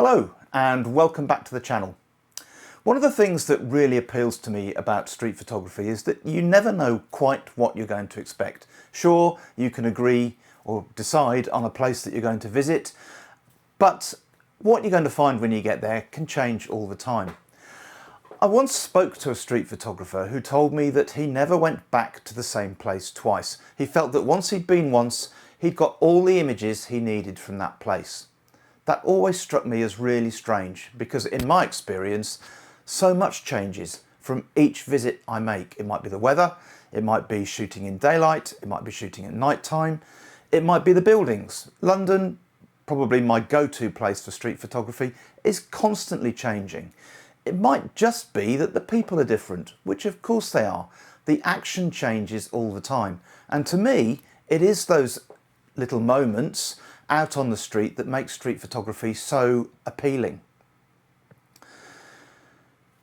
Hello and welcome back to the channel. One of the things that really appeals to me about street photography is that you never know quite what you're going to expect. Sure, you can agree or decide on a place that you're going to visit, but what you're going to find when you get there can change all the time. I once spoke to a street photographer who told me that he never went back to the same place twice. He felt that once he'd been once, he'd got all the images he needed from that place. That always struck me as really strange because in my experience, so much changes from each visit I make. It might be the weather, it might be shooting in daylight, it might be shooting at night time, it might be the buildings. London, probably my go-to place for street photography, is constantly changing. It might just be that the people are different, which of course they are. The action changes all the time. And to me, it is those little moments out on the street that make street photography so appealing.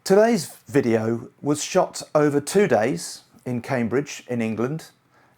Today's video was shot over 2 days in Cambridge in England,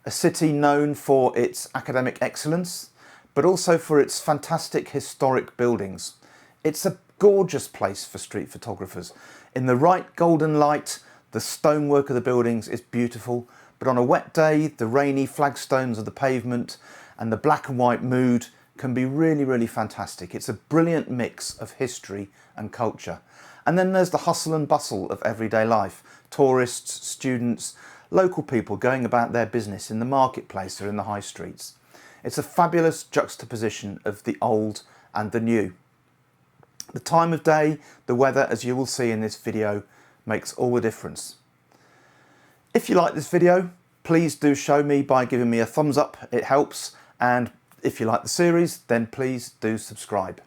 a city known for its academic excellence, but also for its fantastic historic buildings. It's a gorgeous place for street photographers. In the right golden light, the stonework of the buildings is beautiful, but on a wet day, the rainy flagstones of the pavement and the black and white mood can be really, really fantastic. It's a brilliant mix of history and culture. And then there's the hustle and bustle of everyday life. Tourists, students, local people going about their business in the marketplace or in the high streets. It's a fabulous juxtaposition of the old and the new. The time of day, the weather, as you will see in this video, makes all the difference. If you like this video, please do show me by giving me a thumbs up. It helps. And if you like the series, then please do subscribe.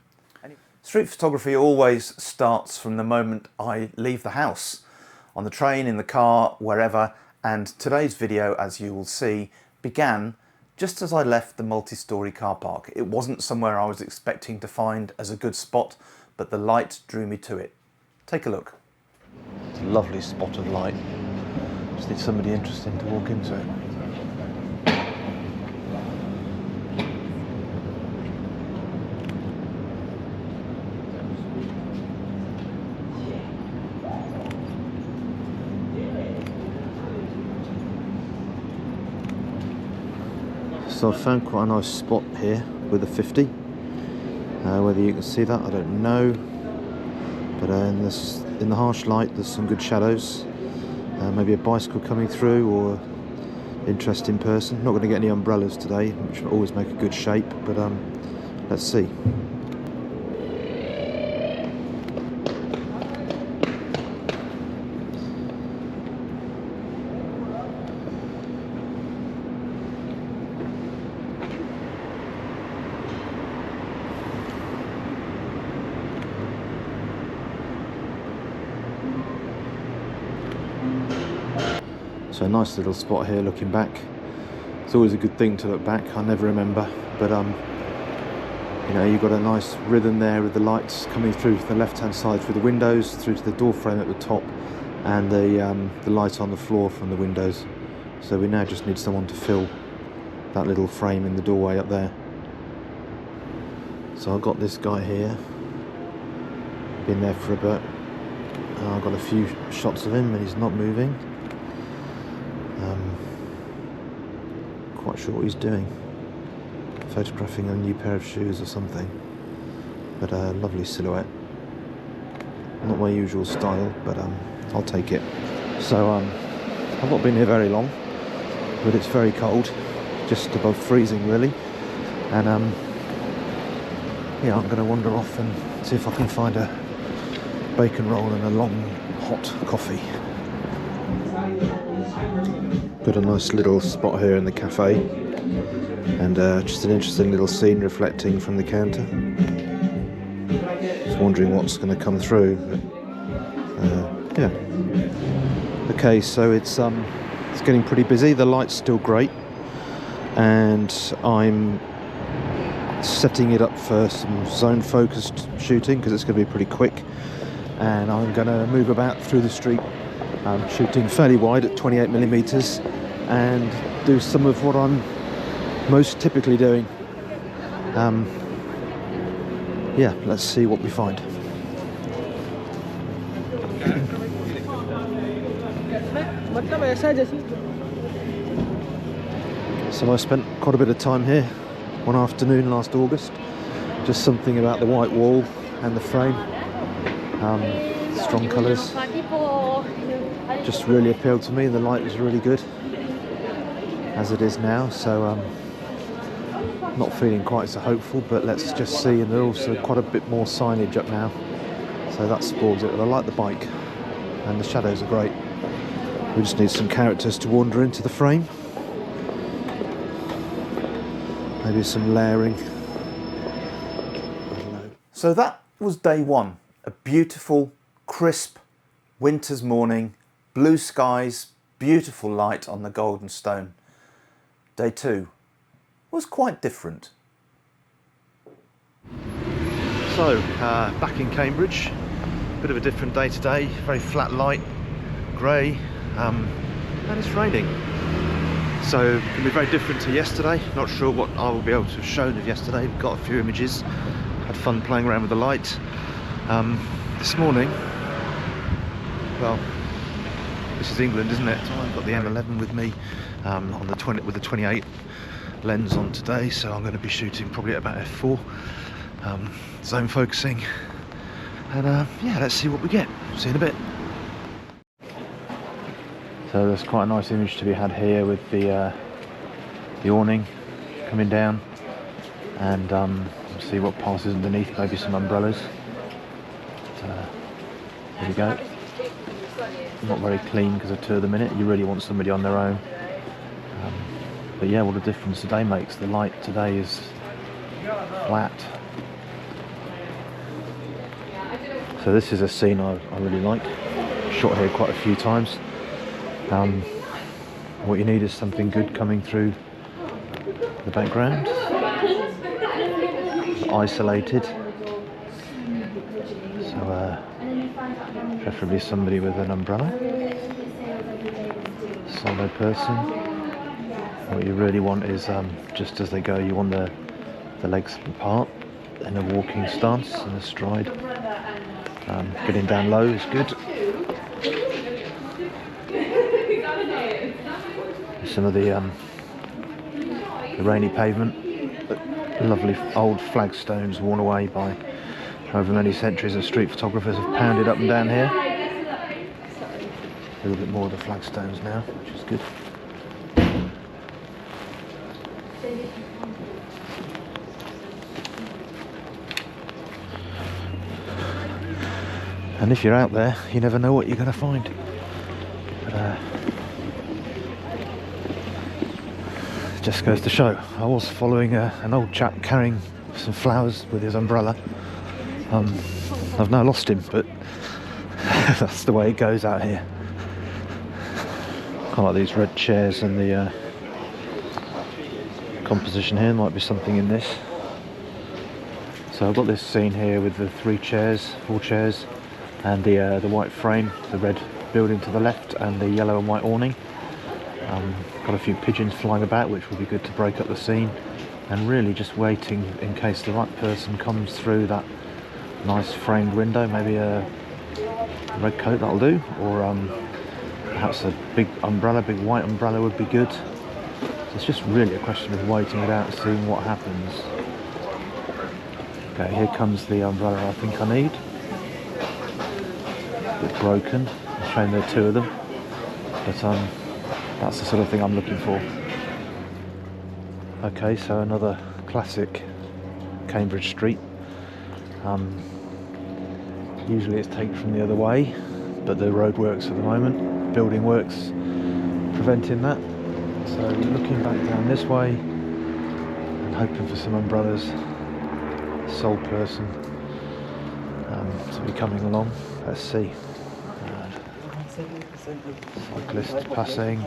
Street photography always starts from the moment I leave the house, on the train, in the car, wherever, and today's video, as you will see, began just as I left the multi-storey car park. It wasn't somewhere I was expecting to find as a good spot, but the light drew me to it. Take a look. It's a lovely spot of light. Just need somebody interesting to walk into it. So I found quite a nice spot here with a 50. Whether you can see that, I don't know. But in the harsh light, there's some good shadows. Maybe a bicycle coming through or interesting person. Not going to get any umbrellas today, which will always make a good shape. But let's see. So a nice little spot here looking back. It's always a good thing to look back. I never remember, but you know, you've got a nice rhythm there with the lights coming through to the left-hand side through the windows, through to the door frame at the top, and the light on the floor from the windows. So we now just need someone to fill that little frame in the doorway up there. So I've got this guy here, been there for a bit. I've got a few shots of him and he's not moving. Quite sure what he's doing. Photographing a new pair of shoes or something. But a lovely silhouette. Not my usual style, but I'll take it. So I've not been here very long, but it's very cold, just above freezing really. And yeah, I'm going to wander off and see if I can find a bacon roll and a long hot coffee. Got a nice little spot here in the cafe, and just an interesting little scene reflecting from the counter. Just wondering what's going to come through, but yeah. Okay, so it's getting pretty busy. The light's still great, and I'm setting it up for some zone focused shooting because it's going to be pretty quick, and I'm going to move about through the street. I'm shooting fairly wide at 28mm and do some of what I'm most typically doing. yeah, let's see what we find. So I spent quite a bit of time here one afternoon last August. Just something about the white wall and the frame, strong colours, just really appealed to me. The light was really good, as it is now, so not feeling quite so hopeful, but let's just see. And there's also quite a bit more signage up now, so that spoils it. But I like the bike, and the shadows are great. We just need some characters to wander into the frame. Maybe some layering. So that was day one. A beautiful, crisp winter's morning, blue skies, beautiful light on the golden stone. Day two was quite different. So, back in Cambridge, bit of a different day today. Very flat light, grey, and it's raining. So it can be very different to yesterday. Not sure what I will be able to have shown of yesterday. We've got a few images. Had fun playing around with the light. This morning, well, this is England, isn't it? So I've got the M11 with me on the 20 with the 28 lens on today. So I'm going to be shooting probably at about f4, zone focusing, and yeah, let's see what we get. See you in a bit. So there's quite a nice image to be had here with the awning coming down, and see what passes underneath, maybe some umbrellas. But, there we go. Not very clean because of two of them in it. You really want somebody on their own. But yeah, what a difference the day makes. The light today is flat. So this is a scene I really like. Shot here quite a few times. What you need is something good coming through the background, isolated, so preferably somebody with an umbrella, solo person. What you really want is just as they go, you want the legs apart in a walking stance and a stride. Getting down low is good. Some of the rainy pavement, lovely old flagstones worn away by however many centuries of street photographers have pounded up and down here. A little bit more of the flagstones now, which is good. And if you're out there, you never know what you're going to find. But, just goes to show. I was following an old chap carrying some flowers with his umbrella. I've now lost him, but that's the way it goes out here. I like these red chairs, and the composition here might be something in this. So I've got this scene here with the four chairs, and the white frame, the red building to the left, and the yellow and white awning. Got a few pigeons flying about, which will be good to break up the scene, and really just waiting in case the right person comes through that nice framed window. Maybe a red coat, that'll do, or perhaps a big umbrella, big white umbrella would be good. So it's just really a question of waiting it out and seeing what happens. Okay, here comes the umbrella I think I need. A bit broken. I'm showing there are two of them, but that's the sort of thing I'm looking for. Okay, so another classic Cambridge street. Usually it's taken from the other way, but the road works at the moment. Building works preventing that. So looking back down this way and hoping for some umbrellas. Sole person to be coming along. Let's see. Cyclist passing.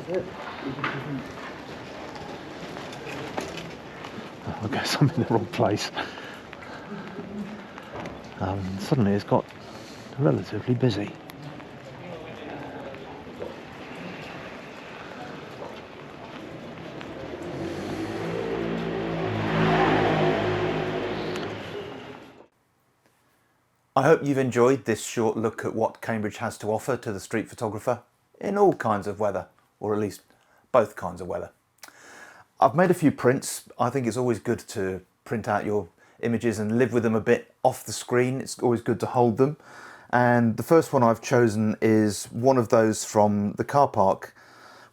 Oh, I guess I'm in the wrong place. Suddenly it's got relatively busy. I hope you've enjoyed this short look at what Cambridge has to offer to the street photographer in all kinds of weather, or at least both kinds of weather. I've made a few prints. I think it's always good to print out your images and live with them a bit off the screen. It's always good to hold them. And the first one I've chosen is one of those from the car park.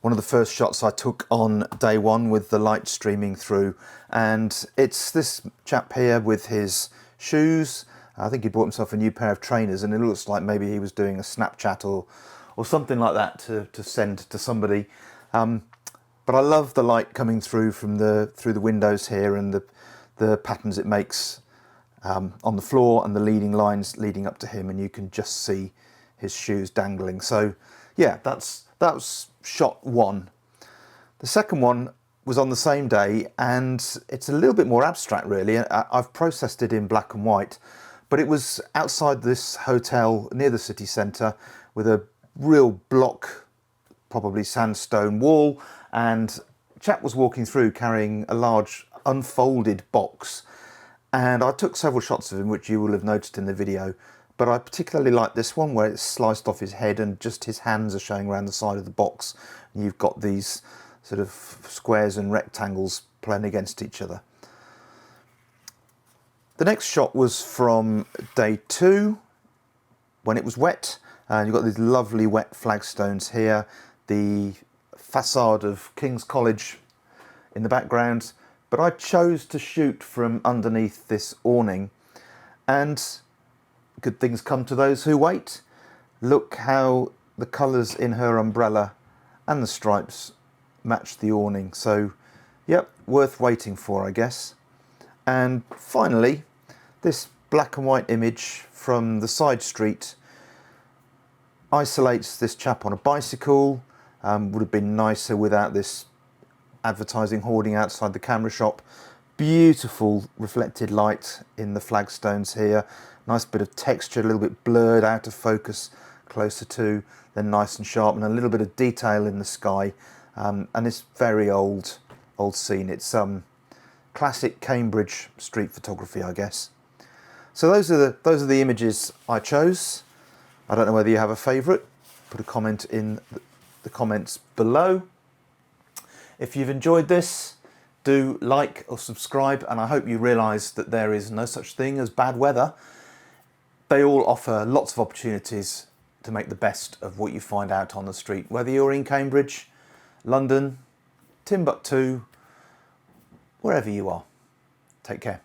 One of the first shots I took on day one with the light streaming through. And it's this chap here with his shoes. I think he bought himself a new pair of trainers, and it looks like maybe he was doing a Snapchat or something like that to send to somebody. But I love the light coming through from through the windows here, and the patterns it makes on the floor, and the leading lines leading up to him, and you can just see his shoes dangling. So yeah, that was shot one. The second one was on the same day, and it's a little bit more abstract really. I've processed it in black and white, but it was outside this hotel near the city centre with a real block, probably sandstone wall, and a chap was walking through carrying a large unfolded box, and I took several shots of him, which you will have noticed in the video, but I particularly like this one where it's sliced off his head and just his hands are showing around the side of the box, and you've got these sort of squares and rectangles playing against each other. The next shot was from day two when it was wet, and you've got these lovely wet flagstones here, the facade of King's College in the background, but I chose to shoot from underneath this awning, and good things come to those who wait. Look how the colours in her umbrella and the stripes match the awning, so yep, worth waiting for, I guess. And finally, this black and white image from the side street isolates this chap on a bicycle. Would have been nicer without this advertising hoarding outside the camera shop. Beautiful reflected light in the flagstones here. Nice bit of texture, a little bit blurred, out of focus, closer to, then nice and sharp, and a little bit of detail in the sky. And it's very old scene. It's classic Cambridge street photography, I guess. So those are the images I chose. I don't know whether you have a favourite. Put a comment in the comments below. If you've enjoyed this, do like or subscribe, and I hope you realise that there is no such thing as bad weather. They all offer lots of opportunities to make the best of what you find out on the street, whether you're in Cambridge, London, Timbuktu, wherever you are. Take care.